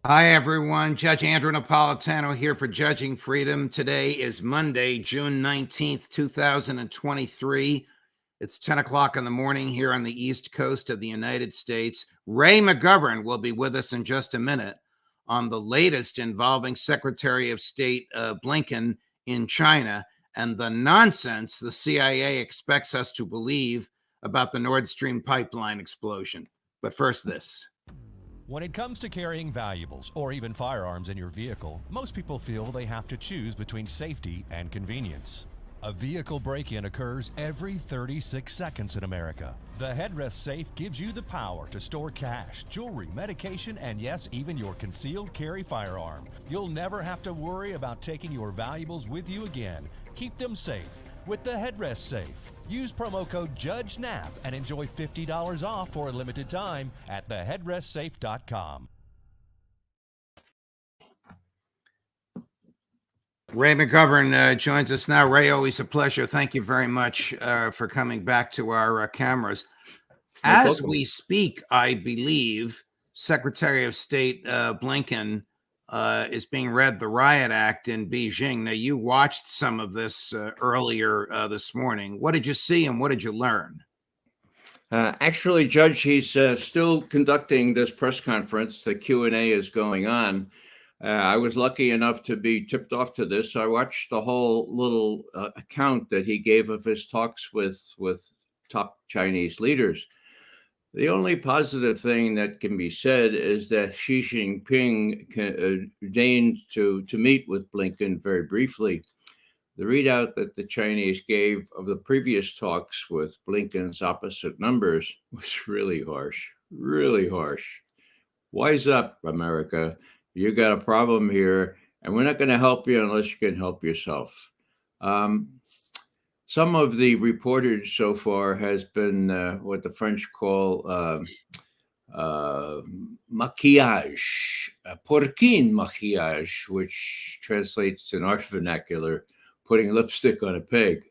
Hi, everyone. Judge Andrew Napolitano here for Judging Freedom. Today is Monday, June 19th, 2023. It's 10 o'clock in the morning here on the East Coast of the United States. Ray McGovern will be with us in just a minute on the latest involving Secretary of State Blinken in China and the nonsense the CIA expects us to believe about the Nord Stream pipeline explosion. But first, this. When it comes to carrying valuables or even firearms in your vehicle, most people feel they have to choose between safety and convenience. A vehicle break-in occurs every 36 seconds in America. The headrest safe gives you the power to store cash, jewelry, medication, and yes, even your concealed carry firearm. You'll never have to worry about taking your valuables with you again. Keep them safe with the headrest safe. Use promo code JUDGENAP and enjoy $50 off for a limited time at theheadrestsafe.com. Ray McGovern joins us now. Ray, always a pleasure. Thank you very much for coming back to our cameras. As we speak, I believe Secretary of State Blinken is being read the Riot Act in Beijing. Now, you watched some of this earlier this morning. What did you see and what did you learn? Actually, Judge, he's still conducting this press conference. The Q&A is going on. I was lucky enough to be tipped off to this. So I watched the whole little account that he gave of his talks with top Chinese leaders. The only positive thing that can be said is that Xi Jinping deigned to meet with Blinken very briefly. The readout that the Chinese gave of the previous talks with Blinken's opposite numbers was really harsh, really harsh. Wise up, America. You got a problem here, and we're not going to help you unless you can help yourself. Some of the reportage so far has been what the French call maquillage, porquin maquillage, which translates in our vernacular, putting lipstick on a pig.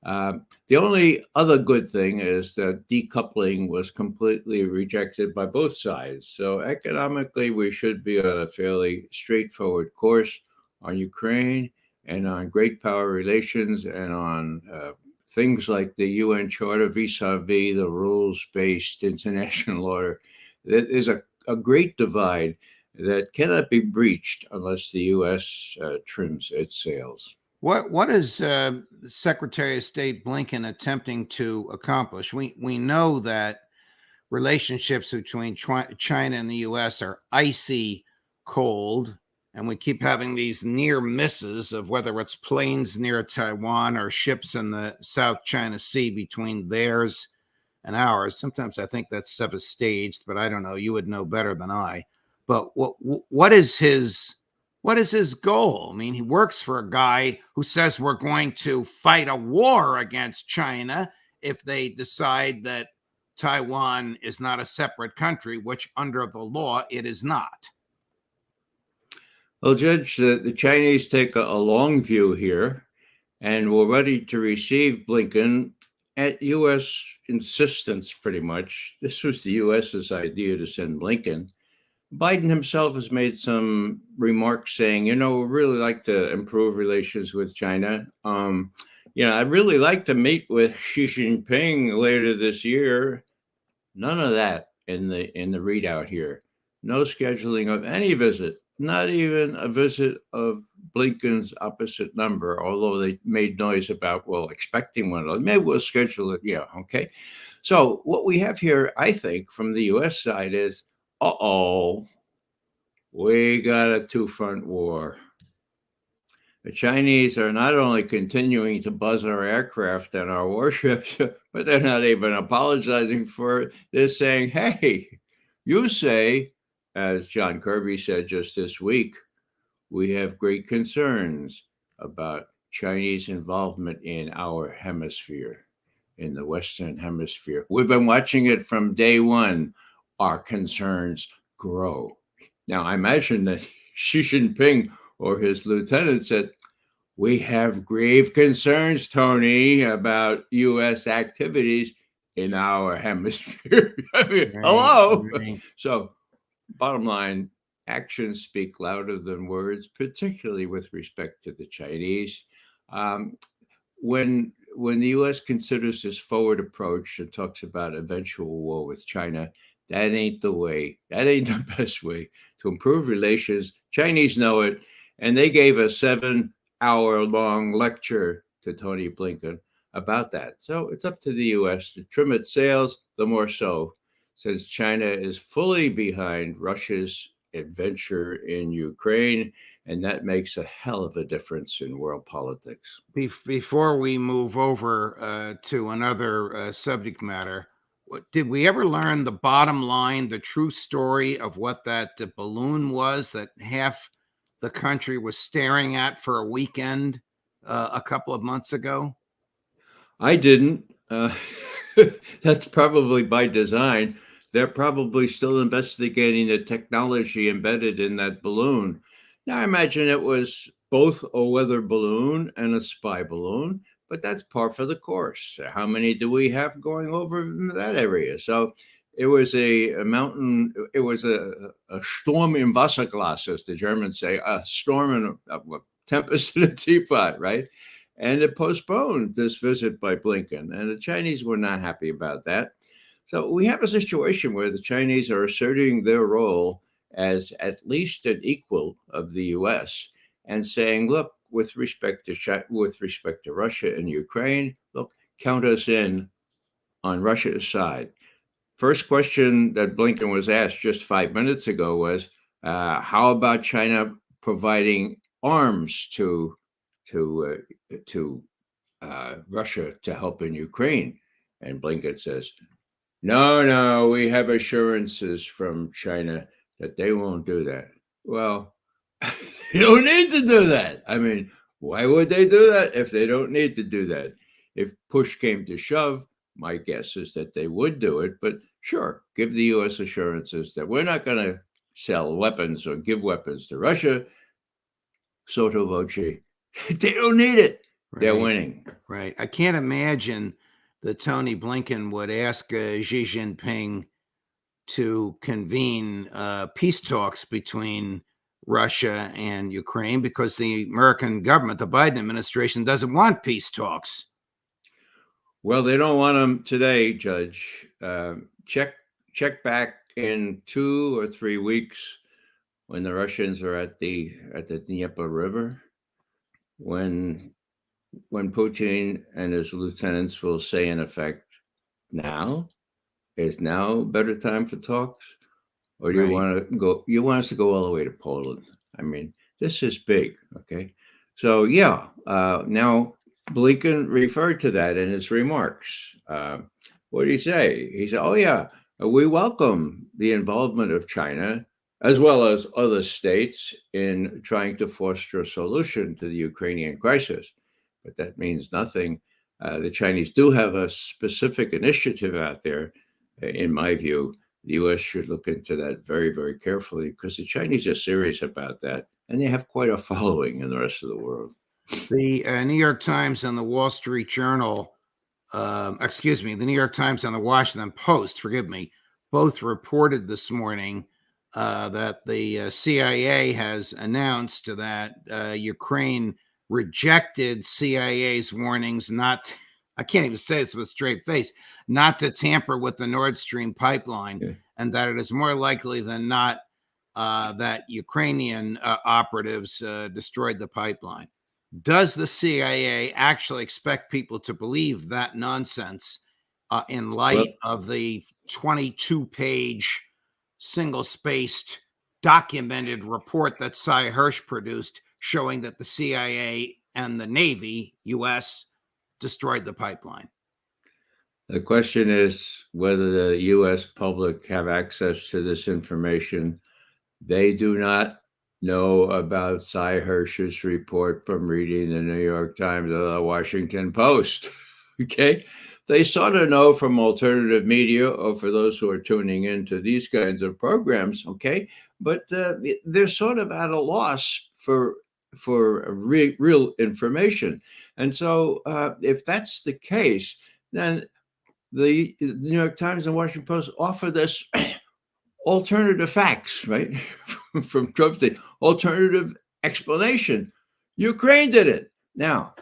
The only other good thing is that decoupling was completely rejected by both sides. So economically, we should be on a fairly straightforward course on Ukraine and on great power relations and on things like the UN Charter vis-a-vis the rules-based international order. There is a great divide that cannot be breached unless the U.S. trims its sails. What is Secretary of State Blinken attempting to accomplish? We know that relationships between China and the U.S. are icy cold, and we keep having these near misses of whether it's planes near Taiwan or ships in the South China Sea between theirs and ours. Sometimes I think that stuff is staged, but I don't know. You would know better than I. But what is his goal? I mean, he works for a guy who says we're going to fight a war against China if they decide that Taiwan is not a separate country, which under the law it is not. Well, Judge, the Chinese take a long view here, and we're ready to receive Blinken at U.S. insistence, pretty much. This was the U.S.'s idea to send Blinken. Biden himself has made some remarks saying, we really like to improve relations with China. I'd really like to meet with Xi Jinping later this year. None of that in the readout here. No scheduling of any visit, not even a visit of Blinken's opposite number, although they made noise about, expecting one. Maybe we'll schedule it. Yeah, okay. So what we have here, I think, from the U.S. side is, we got a two-front war. The Chinese are not only continuing to buzz our aircraft and our warships, but they're not even apologizing for it. They're saying, hey, you say, as John Kirby said just this week, we have great concerns about Chinese involvement in our hemisphere, in the Western Hemisphere. We've been watching it from day one. Our concerns grow. Now, I imagine that Xi Jinping or his lieutenant said, we have grave concerns, Tony, about U.S. activities in our hemisphere. I mean, hello. Right. So, bottom line, actions speak louder than words, particularly with respect to the Chinese. Um, when the U.S. considers this forward approach and talks about eventual war with China, that ain't the way. That ain't the best way to improve relations. Chinese know it, and they gave a 7-hour-long lecture to Tony Blinken about that. So it's up to the U.S. to trim its sails, the more so, since China is fully behind Russia's adventure in Ukraine, and that makes a hell of a difference in world politics. Before we move over to another subject matter, did we ever learn the bottom line, the true story of what that balloon was that half the country was staring at for a weekend a couple of months ago? I didn't. That's probably by design. They're probably still investigating the technology embedded in that balloon. Now, I imagine it was both a weather balloon and a spy balloon, but that's par for the course. How many do we have going over that area? So it was a mountain, it was a storm im Wasserglas, as the Germans say, a storm in a tempest in a teapot, right? And it postponed this visit by Blinken. And the Chinese were not happy about that. So we have a situation where the Chinese are asserting their role as at least an equal of the U.S. and saying, look, with respect to Russia and Ukraine, look, count us in on Russia's side. First question that Blinken was asked just 5 minutes ago was, how about China providing arms to Russia to help in Ukraine? And Blinken says, no, we have assurances from China that they won't do that. Well, they don't need to do that. I mean, why would they do that if they don't need to do that? If push came to shove, my guess is that they would do it. But sure, give the U.S. assurances that we're not going to sell weapons or give weapons to Russia. Sotto voce. They don't need it. They're winning. Right. I can't imagine that Tony Blinken would ask Xi Jinping to convene peace talks between Russia and Ukraine because the American government, the Biden administration, doesn't want peace talks. Well, they don't want them today, Judge. Check back in 2 or 3 weeks when the Russians are at the Dnieper River, when Putin and his lieutenants will say, in effect, now is now a better time for talks, or do you want to go? You want us to go all the way to Poland? I mean, this is big, okay? So yeah, now Blinken referred to that in his remarks. What did he say? He said, "Oh yeah, we welcome the involvement of China as well as other states in trying to foster a solution to the Ukrainian crisis." But that means nothing. The Chinese do have a specific initiative out there. In my view, the U.S. should look into that very, very carefully because the Chinese are serious about that, and they have quite a following in the rest of the world. The New York Times and the Wall Street Journal, the New York Times and the Washington Post, forgive me, both reported this morning that the CIA has announced that Ukraine rejected CIA's warnings not, I can't even say this with a straight face, not to tamper with the Nord Stream pipeline, and that it is more likely than not that Ukrainian operatives destroyed the pipeline. Does the CIA actually expect people to believe that nonsense in light of the 22-page, single-spaced, documented report that Cy Hirsch produced showing that the CIA and the Navy, U.S., destroyed the pipeline? The question is whether the U.S. public have access to this information. They do not know about Cy Hirsch's report from reading the New York Times or the Washington Post. Okay? They sort of know from alternative media or for those who are tuning into these kinds of programs, okay? But they're sort of at a loss for real information. And so if that's the case, then the New York Times and Washington Post offer this alternative facts, right? from Trump, the alternative explanation. Ukraine did it. Now,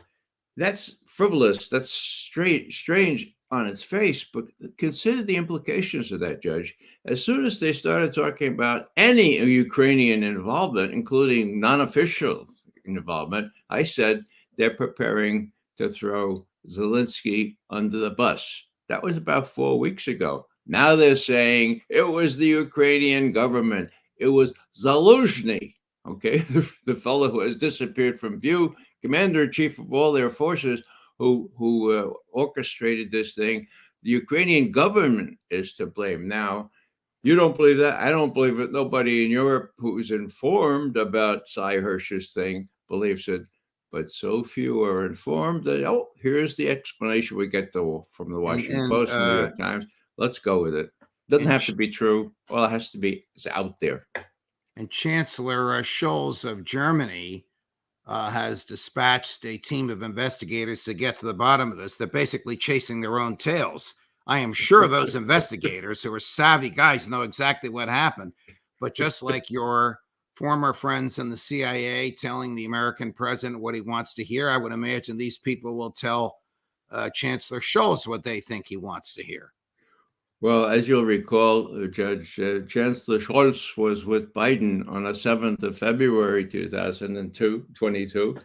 that's frivolous. That's strange on its face, but consider the implications of that, Judge. As soon as they started talking about any Ukrainian involvement, including non-official involvement, I said they're preparing to throw Zelensky under the bus. That was about 4 weeks ago. Now they're saying it was the Ukrainian government. It was Zaluzhny, okay, the fellow who has disappeared from view, commander-in-chief of all their forces, who orchestrated this thing. The Ukrainian government is to blame. Now, you don't believe that? I don't believe it. Nobody in Europe who's informed about Cy Hirsch's thing believes it. But so few are informed that, oh, here's the explanation we get from the Washington Post and the New York Times. Let's go with it. Doesn't have to be true. All it has to be is out there. And Chancellor Scholz of Germany has dispatched a team of investigators to get to the bottom of this. They're basically chasing their own tails. I am sure those investigators, who are savvy guys, know exactly what happened. But just like your former friends in the CIA telling the American president what he wants to hear, I would imagine these people will tell Chancellor Scholz what they think he wants to hear. Well, as you'll recall, Judge, Chancellor Scholz was with Biden on the 7th of February, 2022,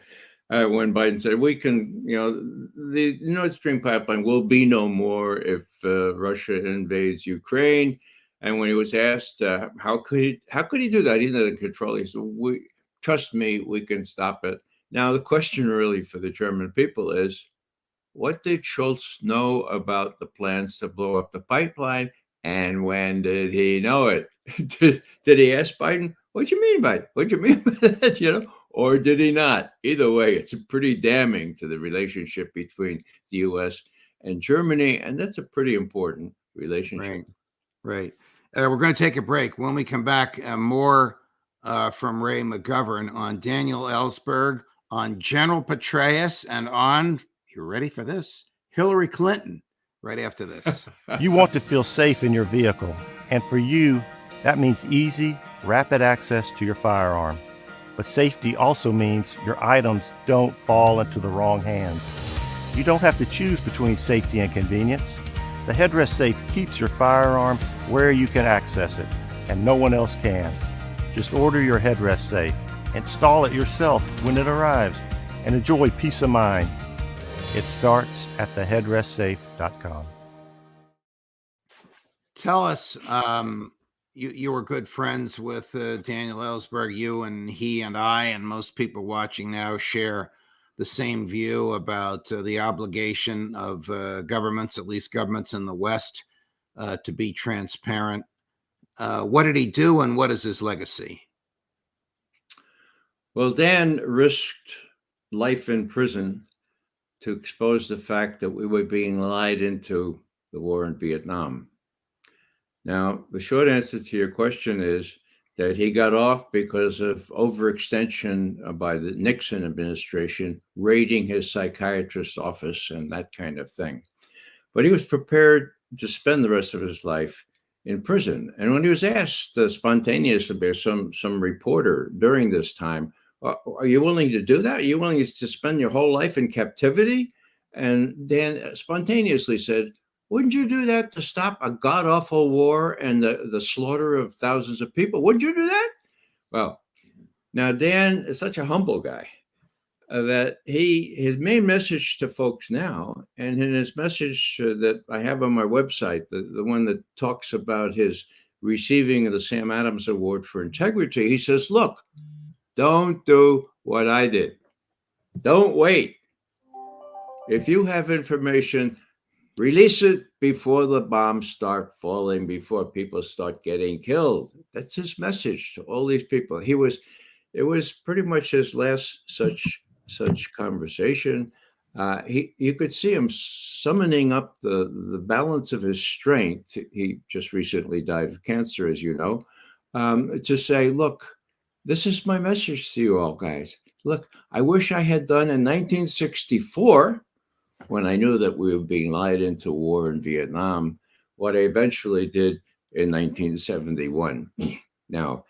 when Biden said, we can, the Nord Stream pipeline will be no more if Russia invades Ukraine. And when he was asked, how could he do that? He's not in control. He said, trust me, we can stop it. Now, the question really for the German people is, what did Scholz know about the plans to blow up the pipeline, and when did he know it? Did he ask Biden, what do you mean by it? What do you mean by that? Or did he not? Either way, it's pretty damning to the relationship between the U.S. and Germany, and that's a pretty important relationship. Right. We're going to take a break. When we come back, more from Ray McGovern on Daniel Ellsberg, on General Petraeus, and on, you're ready for this, Hillary Clinton, right after this. You want to feel safe in your vehicle, and for you, that means easy, rapid access to your firearm. But safety also means your items don't fall into the wrong hands. You don't have to choose between safety and convenience. The headrest safe keeps your firearm where you can access it, and no one else can. Just order your headrest safe, install it yourself when it arrives, and enjoy peace of mind. It starts at theheadrestsafe.com. Tell us, you were good friends with Daniel Ellsberg. You and he and I and most people watching now share the same view about the obligation of governments, at least governments in the West, to be transparent. What did he do, and what is his legacy? Well, Dan risked life in prison to expose the fact that we were being lied into the war in Vietnam. Now, the short answer to your question is that he got off because of overextension by the Nixon administration, raiding his psychiatrist's office and that kind of thing. But he was prepared to spend the rest of his life in prison. And when he was asked spontaneously by some reporter during this time, are you willing to do that? Are you willing to spend your whole life in captivity? And Dan spontaneously said, wouldn't you do that to stop a god-awful war and the slaughter of thousands of people? Wouldn't you do that? Well, now Dan is such a humble guy that his main message to folks now, and in his message that I have on my website, the one that talks about his receiving of the Sam Adams Award for Integrity, he says, look, don't do what I did. Don't wait. If you have information, release it before the bombs start falling, before people start getting killed. That's his message to all these people. It was pretty much his last such conversation. You could see him summoning up the balance of his strength. He just recently died of cancer, as you know, to say, look, this is my message to you all, guys. Look, I wish I had done in 1964, when I knew that we were being lied into war in Vietnam, what I eventually did in 1971. Now,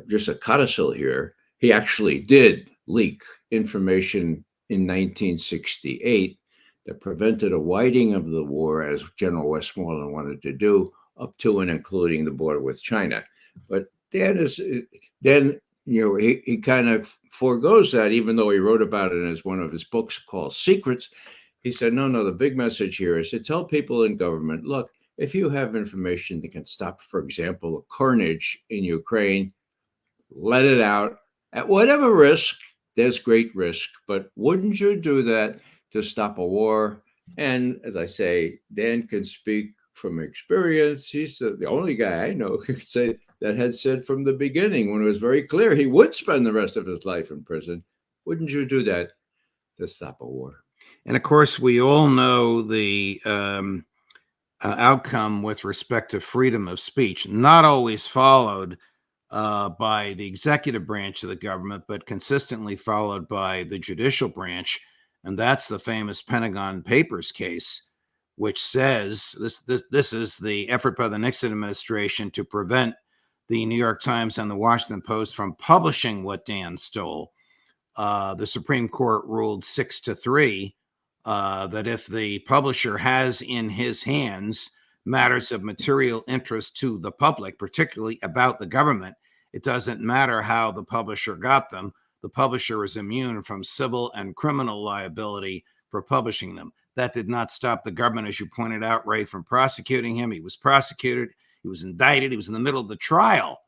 just a codicil here, he actually did leak information in 1968 that prevented a widening of the war, as General Westmoreland wanted to do, up to and including the border with China. But then he kind of foregoes that, even though he wrote about it as one of his books called Secrets. He said, no, the big message here is to tell people in government, look, if you have information that can stop, for example, the carnage in Ukraine, let it out at whatever risk. There's great risk, but wouldn't you do that to stop a war? And as I say, Dan can speak from experience. He's the only guy I know who could say that had said from the beginning, when it was very clear he would spend the rest of his life in prison, wouldn't you do that to stop a war? And of course, we all know the outcome with respect to freedom of speech, not always followed by the executive branch of the government, but consistently followed by the judicial branch. And that's the famous Pentagon Papers case, which says this is the effort by the Nixon administration to prevent the New York Times and the Washington Post from publishing what Dan stole. The Supreme Court ruled 6-3 that if the publisher has in his hands matters of material interest to the public, particularly about the government, it doesn't matter how the publisher got them. The publisher is immune from civil and criminal liability for publishing them. That did not stop the government, as you pointed out, Ray, from prosecuting him. He was prosecuted. He was indicted. He was in the middle of the trial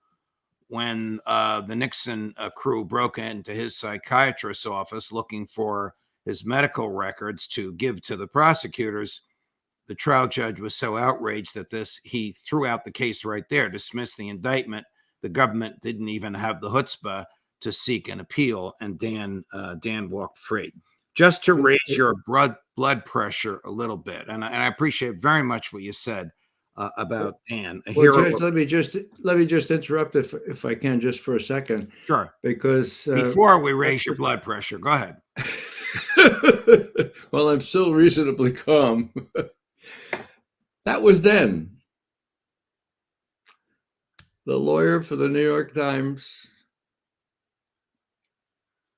when the Nixon crew broke into his psychiatrist's office looking for his medical records to give to the prosecutors. The trial judge was so outraged that he threw out the case right there, dismissed the indictment. The government didn't even have the chutzpah to seek an appeal, and Dan walked free. Just to raise your blood pressure a little bit, and I appreciate very much what you said about Dan. Let me just interrupt if I can, just for a second. Sure. Because before we raise your blood pressure, go ahead. Well, I'm still reasonably calm. That was then. The lawyer for the New York Times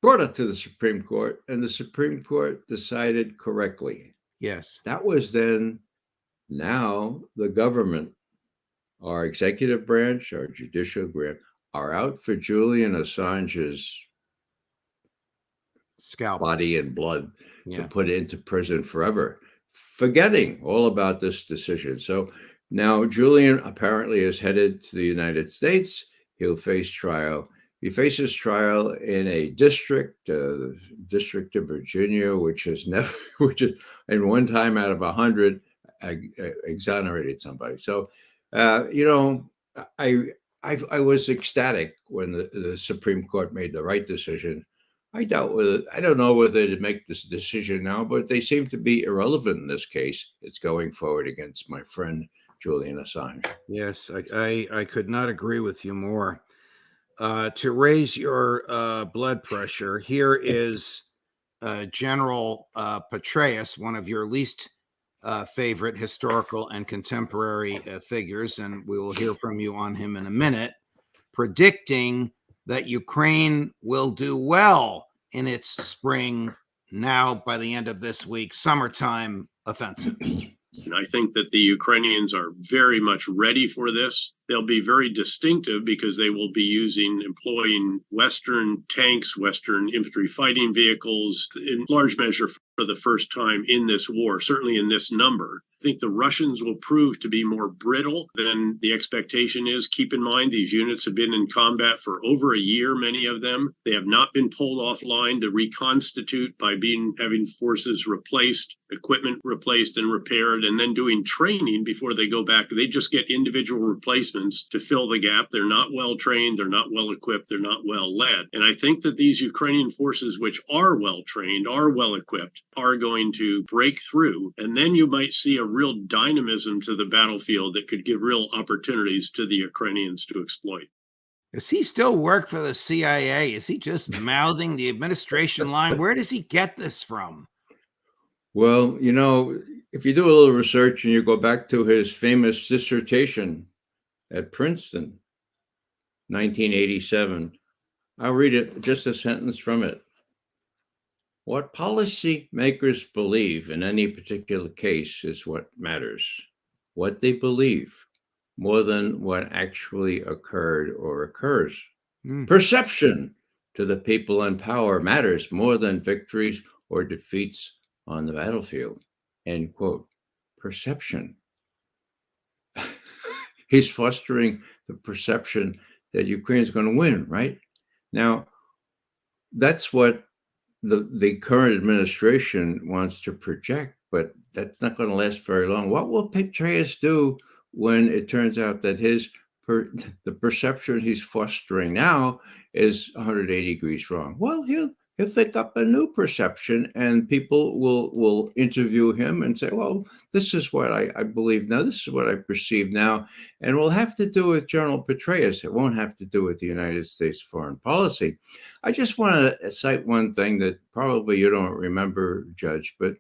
brought it to the Supreme Court, and the Supreme Court decided correctly. Yes. That was then. Now the government, our executive branch, our judicial branch, are out for Julian Assange's scalp, body and blood to put into prison forever, forgetting all about this decision. So now Julian apparently is headed to the United States. He'll face trial. He faces trial in a district, the District of Virginia, which is in one time out of 100 exonerated somebody. So, I was ecstatic when the Supreme Court made the right decision. I doubt whether, I don't know whether to make this decision now, but they seem to be irrelevant in this case. It's going forward against my friend Julian Assange. Yes, I could not agree with you more. To raise your blood pressure, here is General Petraeus, one of your least favorite historical and contemporary figures, and we will hear from you on him in a minute, predicting that Ukraine will do well in its spring, now by the end of this week, summertime offensive. And I think that the Ukrainians are very much ready for this. They'll be very distinctive because they will be employing Western tanks, Western infantry fighting vehicles, in large measure for the first time in this war, certainly in this number. I think the Russians will prove to be more brittle than the expectation is. Keep in mind, these units have been in combat for over a year, many of them. They have not been pulled offline to reconstitute by having forces replaced, equipment replaced and repaired, and then doing training before they go back. They just get individual replacements to fill the gap. They're not well trained, they're not well equipped, they're not well led. And I think that these Ukrainian forces, which are well trained, are well equipped, are going to break through. And then you might see a real dynamism to the battlefield that could give real opportunities to the Ukrainians to exploit. Does he still work for the CIA? Is he just mouthing the administration line? Where does he get this from? Well, if you do a little research and you go back to his famous dissertation at Princeton, 1987. I'll read it, just a sentence from it. What policymakers believe in any particular case is what matters. What they believe, more than what actually occurred or occurs. Perception to the people in power matters more than victories or defeats on the battlefield. End quote. Perception. He's fostering the perception that Ukraine's going to win, right? Now, that's what the current administration wants to project, but that's not going to last very long. What will Petraeus do when it turns out that the perception he's fostering now is 180 degrees wrong? Well, he'll think up a new perception, and people will interview him and say, well, this is what I believe now. This is what I perceive now. And we'll have to do with General Petraeus. It won't have to do with the United States foreign policy. I just want to cite one thing that probably you don't remember, Judge, but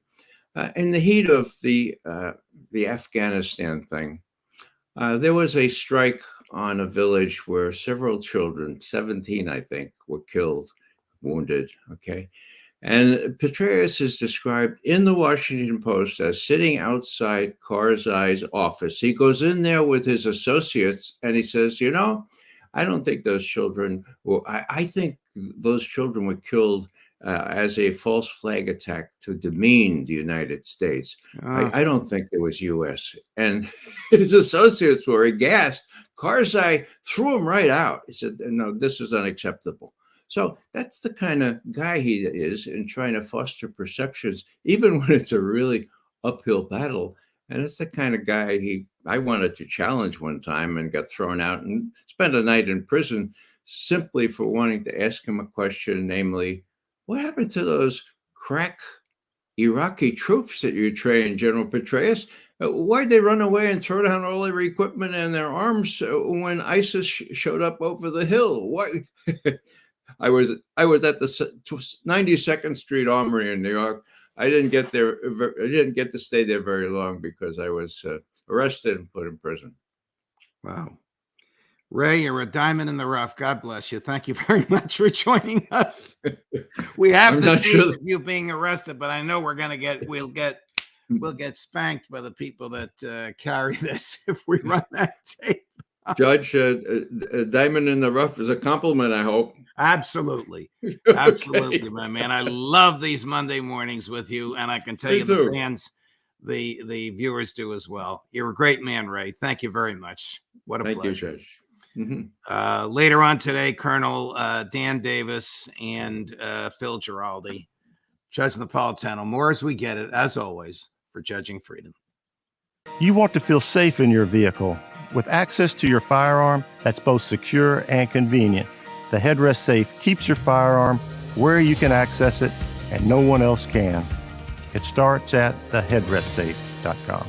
in the heat of the Afghanistan thing, there was a strike on a village where several children, 17, I think, were killed, wounded, okay? And Petraeus is described in the Washington Post as sitting outside Karzai's office. He goes in there with his associates and he says, you know, I don't think those children, I think those children were killed as a false flag attack to demean the United States. I don't think it was U.S. And his associates were aghast. Karzai threw him right out. He said, no, this is unacceptable. So that's the kind of guy he is in trying to foster perceptions, even when it's a really uphill battle. And it's the kind of guy I wanted to challenge one time and got thrown out and spent a night in prison simply for wanting to ask him a question, namely, what happened to those crack Iraqi troops that you trained, General Petraeus? Why'd they run away and throw down all their equipment and their arms when ISIS showed up over the hill? What? I was at the 92nd Street Armory in New York. I didn't get there. I didn't get to stay there very long because I was arrested and put in prison. Wow. Ray, you're a diamond in the rough. God bless you. Thank you very much for joining us. We have the tape of you being arrested, but I know we'll get spanked by the people that carry this if we run that tape. Judge, a diamond in the rough is a compliment, I hope. Absolutely. Okay. Absolutely, my man. I love these Monday mornings with you, and I can tell you the fans, the viewers do as well. You're a great man, Ray. Thank you very much. What a pleasure. Thank you, Judge. Mm-hmm. Later on today, Colonel Dan Davis and Phil Giraldi, Judge Napolitano. More as we get it, as always, for Judging Freedom. You want to feel safe in your vehicle. With access to your firearm that's both secure and convenient, the Headrest Safe keeps your firearm where you can access it and no one else can. It starts at theheadrestsafe.com.